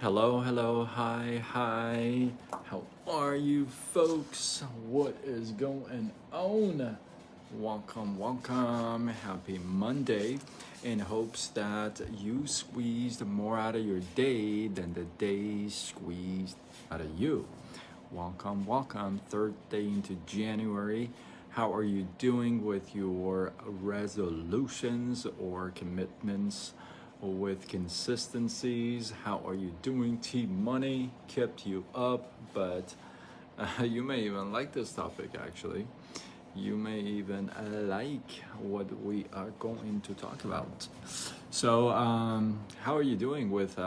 Hello, hello, hi, hi. How are you folks? What is going on? Welcome, welcome. Happy Monday. In hopes that you squeezed more out of your day than the day squeezed out of you. Welcome, welcome. Third day into January. How are you doing with your resolutions or commitments? With consistencies. How are you doing? Team Money kept you up, but you may even like this topic actually. You may even like what we are going to talk about. So, how are you doing with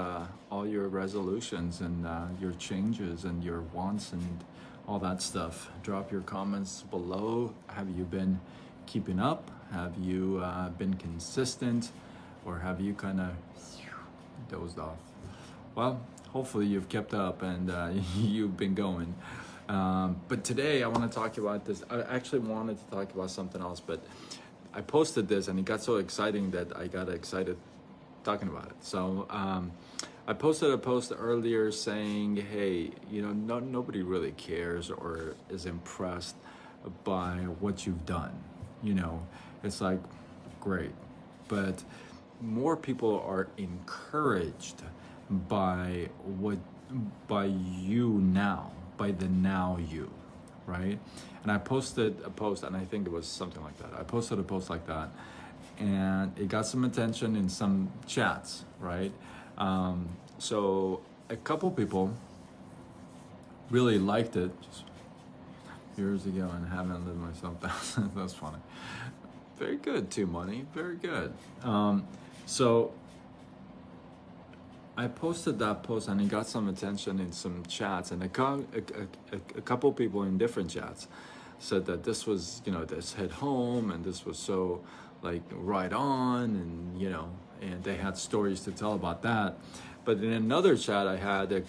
all your resolutions and your changes and your wants and all that stuff? Drop your comments below. Have you been keeping up? Have you been consistent? Or have you kind of dozed off? Well, hopefully you've kept up and you've been going. But today I want to talk about this. I actually wanted to talk about something else, but I posted this and it got so exciting that I got excited talking about it. So I posted a post earlier saying, hey, nobody really cares or is impressed by what you've done. It's like, great. But more people are encouraged by what by you now, by the now you, right? And I posted a post, and I think it was something like that. I posted a post like that, and it got some attention in some chats, right? So a couple people really liked it just years ago, and haven't lived myself down. That's funny. Very good, too, money. Very good. So I posted that post and it got some attention in some chats, and a couple people in different chats said that this was, this hit home and this was so like right on, and they had stories to tell about that. But in another chat, I had a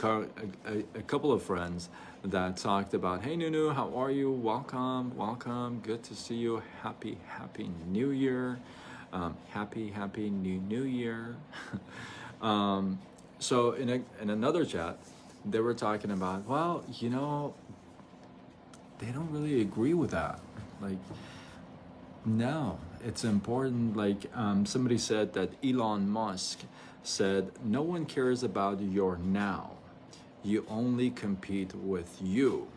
couple of friends that talked about, hey, Nunu, how are you? Welcome, welcome. Good to see you. Happy New Year. Happy New Year. So in another chat, they were talking about, well, they don't really agree with that. Like, no, it's important. Like, somebody said that Elon Musk said, no one cares about your now. You only compete with you.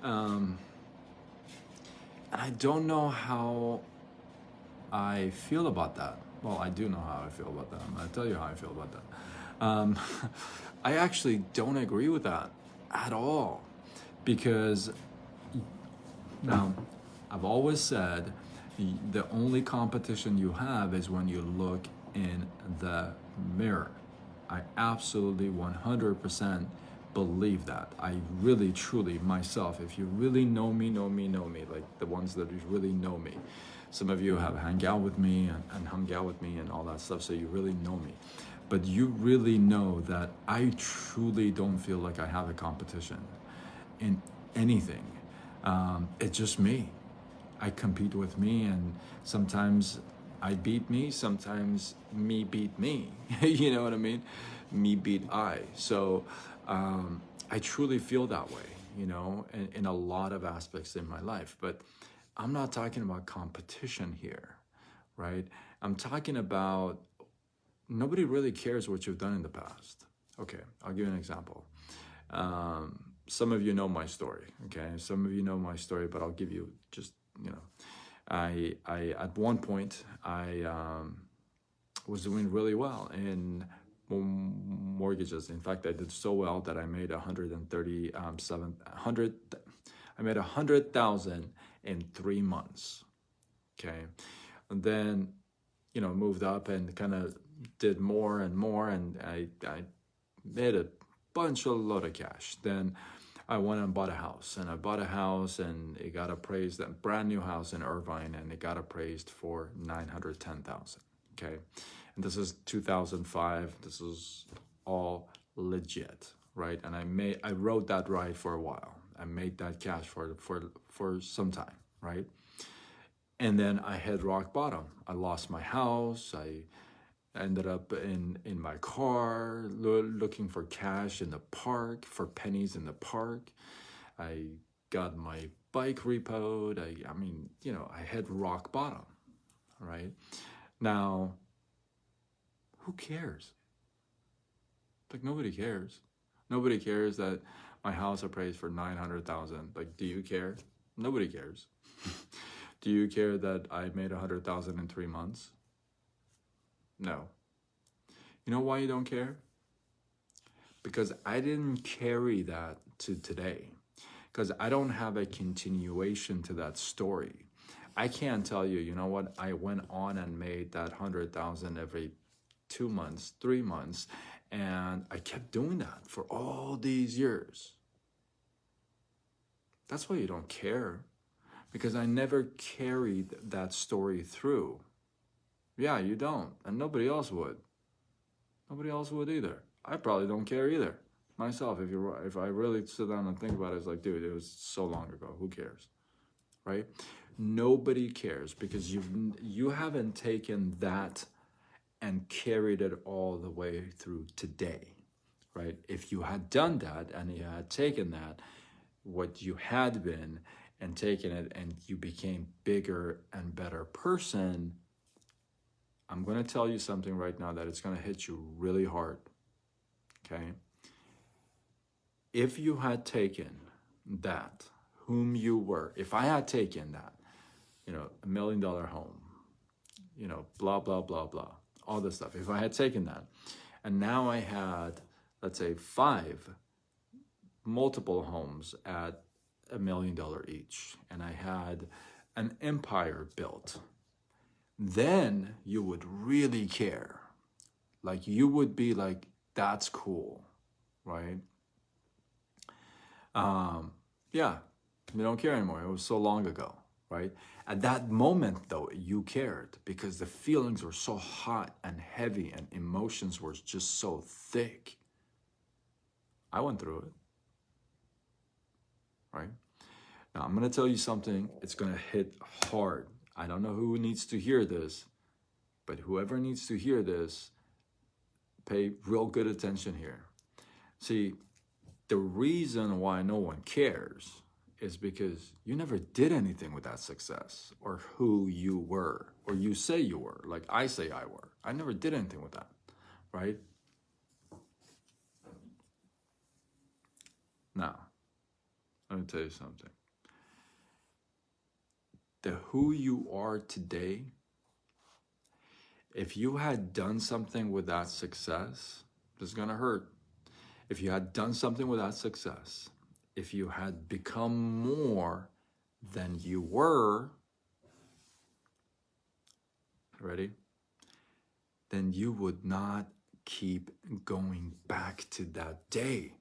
And I don't know how I feel about that. Well, I do know how I feel about that. I'm going to tell you how I feel about that. I actually don't agree with that at all, because now I've always said the only competition you have is when you look in the mirror. I absolutely 100% believe that. I really, truly, myself, if you really know me, like the ones that really know me. Some of you have hung out with me and hung out with me and all that stuff, so you really know me. But you really know that I truly don't feel like I have a competition in anything. It's just me. I compete with me, and sometimes I beat me, sometimes me beat me. You know what I mean? Me beat I. So I truly feel that way, in a lot of aspects in my life. But I'm not talking about competition here, right? I'm talking about nobody really cares what you've done in the past. Okay, I'll give you an example. Some of you know my story, okay? Some of you know my story, but I'll give you just, I at one point, I was doing really well in mortgages. In fact, I did so well that I made 137 I made 100,000 in 3 months. Okay, and then moved up and kind of did more and more, and I made a load of cash. Then I went and bought a house, and it got appraised, a brand new house in Irvine, and it got appraised for 910,000. Okay, and this is 2005. This is all legit, right? And I rode that ride for a while. I made that cash for some time, right? And then I hit rock bottom. I lost my house. I ended up in my car looking for cash in the park, for pennies in the park. I got my bike repoed. I mean, I hit rock bottom, right? Now, who cares? Like, nobody cares. Nobody cares that my house appraised for 900,000. Like, do you care? Nobody cares. Do you care that I made 100,000 in 3 months? No. You know why you don't care? Because I didn't carry that to today. Because I don't have a continuation to that story. I can't tell you, you know what, I went on and made that 100,000 every 2 months, 3 months, and I kept doing that for all these years. That's why you don't care. Because I never carried that story through. Yeah, you don't, and nobody else would. Nobody else would either. I probably don't care either. Myself, if I really sit down and think about it, it's like, dude, it was so long ago. Who cares, right? Nobody cares because you haven't taken that and carried it all the way through today, right? If you had done that and you had taken that, what you had been, and taken it, and you became bigger and better person, I'm going to tell you something right now that it's going to hit you really hard, okay? If you had taken that, whom you were, if I had taken that, $1 million home, blah, blah, blah, blah, all this stuff, if I had taken that, and now I had, let's say, 5 multiple homes at $1 million each, and I had an empire built, then you would really care. Like, you would be like, that's cool, right? Yeah, you don't care anymore. It was so long ago, right? At that moment, though, you cared because the feelings were so hot and heavy and emotions were just so thick. I went through it, right? Now, I'm going to tell you something. It's going to hit hard. I don't know who needs to hear this, but whoever needs to hear this, pay real good attention here. See, the reason why no one cares is because you never did anything with that success or who you were, or you say you were, like I say I were. I never did anything with that, right? Now, let me tell you something. The who you are today, if you had done something with that success, this is gonna hurt. If you had done something with that success, if you had become more than you were, ready? Then you would not keep going back to that day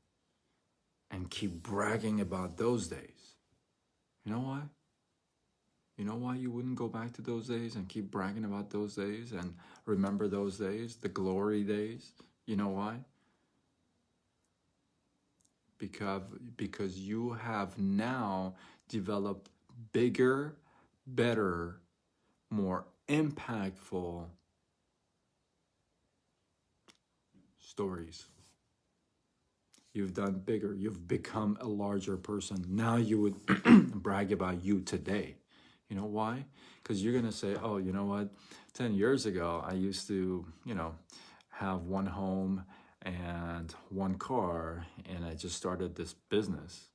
and keep bragging about those days. You know why? You know why you wouldn't go back to those days and keep bragging about those days and remember those days, the glory days? You know why? Because you have now developed bigger, better, more impactful stories. You've done bigger. You've become a larger person. Now you would brag about you today. You know why? Because you're going to say, oh, you know what? 10 years ago, I used to, have one home and one car, and I just started this business.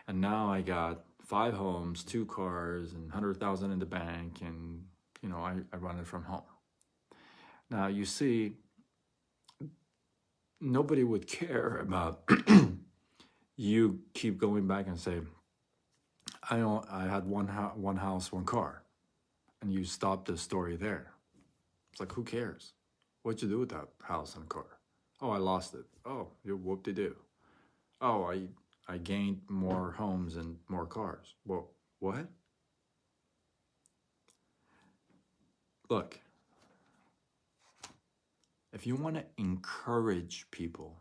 And now I got 5 homes, 2 cars, and 100,000 in the bank, and, I run it from home. Now, you see, nobody would care about you keep going back and say, I had one house, one car, and you stop the story there. It's like, who cares? What'd you do with that house and car? Oh, I lost it. Oh, you whoop-de-doo. Oh, I gained more homes and more cars. Well, what? Look, if you want to encourage people,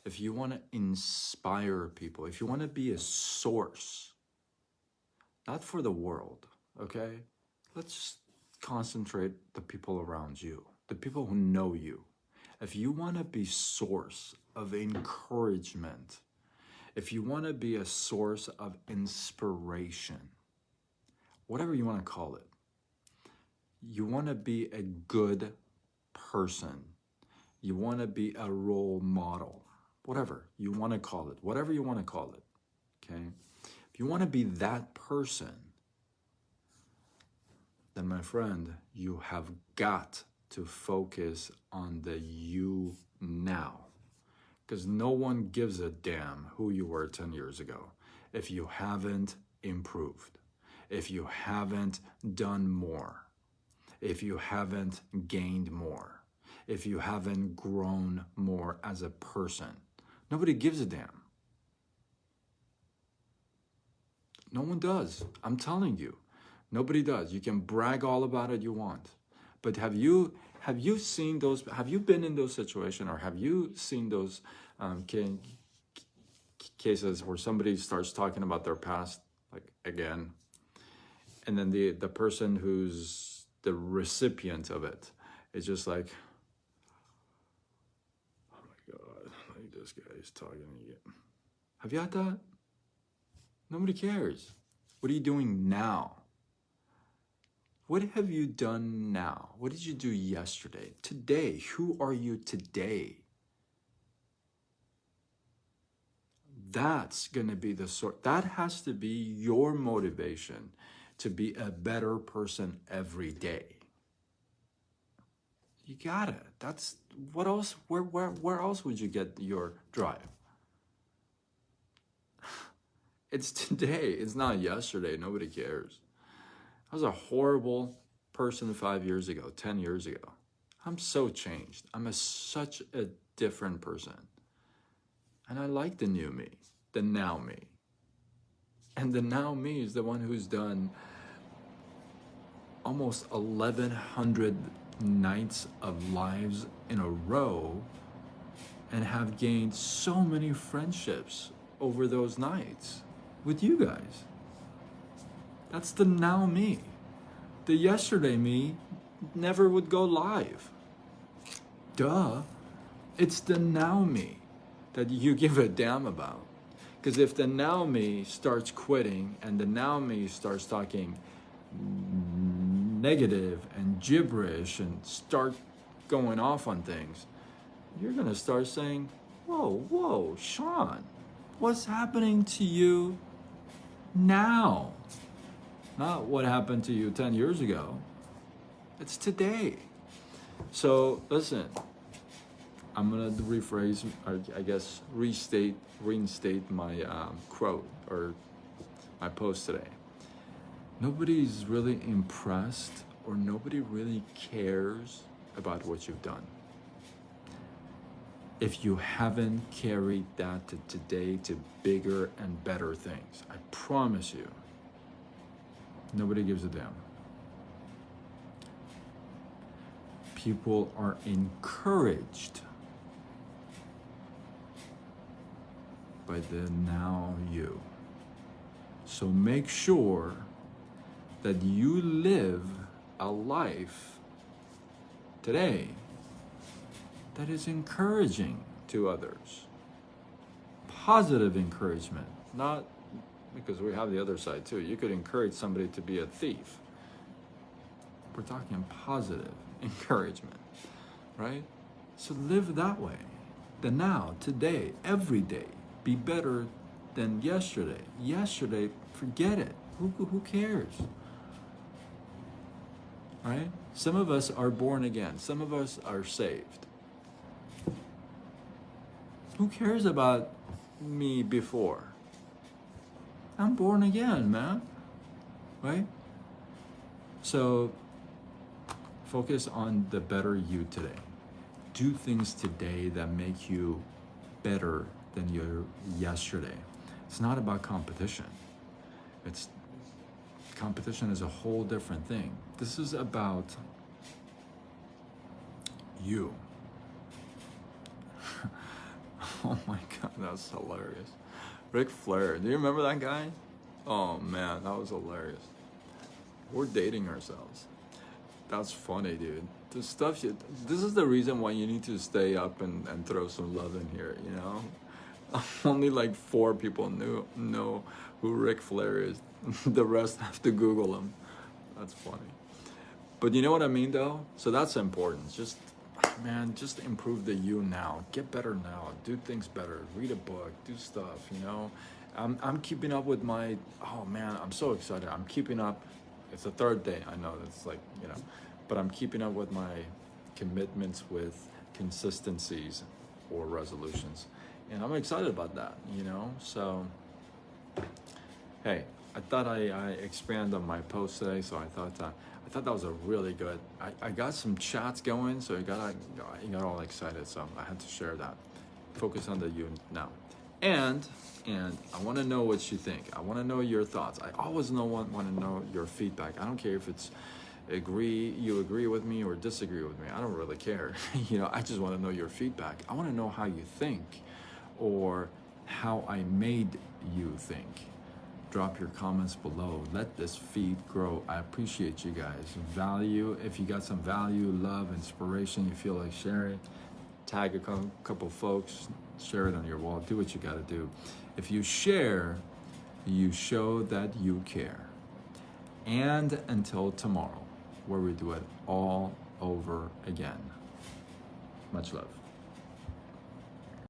if you want to inspire people, if you want to be a source, not for the world, okay? Let's concentrate the people around you. the people who know you, if you want to be source of encouragement, if you want to be a source of inspiration, whatever you want to call it, you want to be a good person, you want to be a role model, whatever you want to call it, whatever you want to call it, okay? If you want to be that person, then my friend, you have got to focus on the you now. Because no one gives a damn who you were 10 years ago if you haven't improved, if you haven't done more, if you haven't gained more, if you haven't grown more as a person. Nobody gives a damn. No one does. I'm telling you. Nobody does. You can brag all about it you want. But have you seen those, have you been in those situations, or have you seen those cases where somebody starts talking about their past, like again, and then the person who's the recipient of it is just like, oh my God, like this guy is talking again. Have you had that? Nobody cares. What are you doing now? What have you done now? What did you do yesterday? Today, who are you today? That's going to be the sort, that has to be your motivation to be a better person every day. You got it. That's, what else, where else would you get your drive? It's today. It's not yesterday. Nobody cares. I was a horrible person 5 years ago, 10 years ago. I'm so changed. I'm such a different person. And I like the new me, the now me. And the now me is the one who's done almost 1,100 nights of lives in a row and have gained so many friendships over those nights with you guys. That's the now me. The yesterday me never would go live. Duh. It's the now me that you give a damn about. Because if the now me starts quitting and the now me starts talking negative and gibberish and start going off on things, you're going to start saying, whoa, Sean, what's happening to you now? Not what happened to you 10 years ago. It's today. So listen, I'm gonna rephrase, or I guess reinstate my quote or my post today. Nobody's really impressed, or nobody really cares about what you've done if you haven't carried that to today to bigger and better things. I promise you. Nobody gives a damn. People are encouraged by the now you. So make sure that you live a life today that is encouraging to others. Positive encouragement, not because we have the other side too. You could encourage somebody to be a thief. We're talking positive encouragement, right? So live that way. The now, today, every day, be better than yesterday. Yesterday, forget it. Who cares? Right? Some of us are born again. Some of us are saved. Who cares about me before? I'm born again, man. Right? So focus on the better you today. Do things today that make you better than your yesterday. It's not about competition. Competition is a whole different thing. This is about you. Oh my God, that's hilarious. Ric Flair, do you remember that guy? Oh man, that was hilarious. We're dating ourselves. That's funny, dude. The stuff you, this is the reason why you need to stay up and throw some love in here, you know? Only like 4 people know who Ric Flair is. The rest have to Google him. That's funny. But you know what I mean though? So that's important. Just, man, just improve the you now. Get better now. Do things better. Read a book. Do stuff, you know? I'm keeping up with my, oh man, I'm so excited. I'm keeping up. It's the 3rd day. I know it's like, you know, but I'm keeping up with my commitments with consistencies or resolutions. And I'm excited about that, you know? So, hey, I thought I expand on my post today, so I thought that was a really good. I got some chats going, so I got all excited, so I had to share that. Focus on the you now, and I want to know what you think. I want to know your thoughts. I always want to know your feedback. I don't care if it's you agree with me or disagree with me. I don't really care. You know, I just want to know your feedback. I want to know how you think, or how I made you think. Drop your comments below. Let this feed grow. I appreciate you guys. Value, if you got some value, love, inspiration, you feel like sharing, tag a couple folks, share it on your wall. Do what you got to do. If you share, you show that you care. And until tomorrow, where we do it all over again. Much love.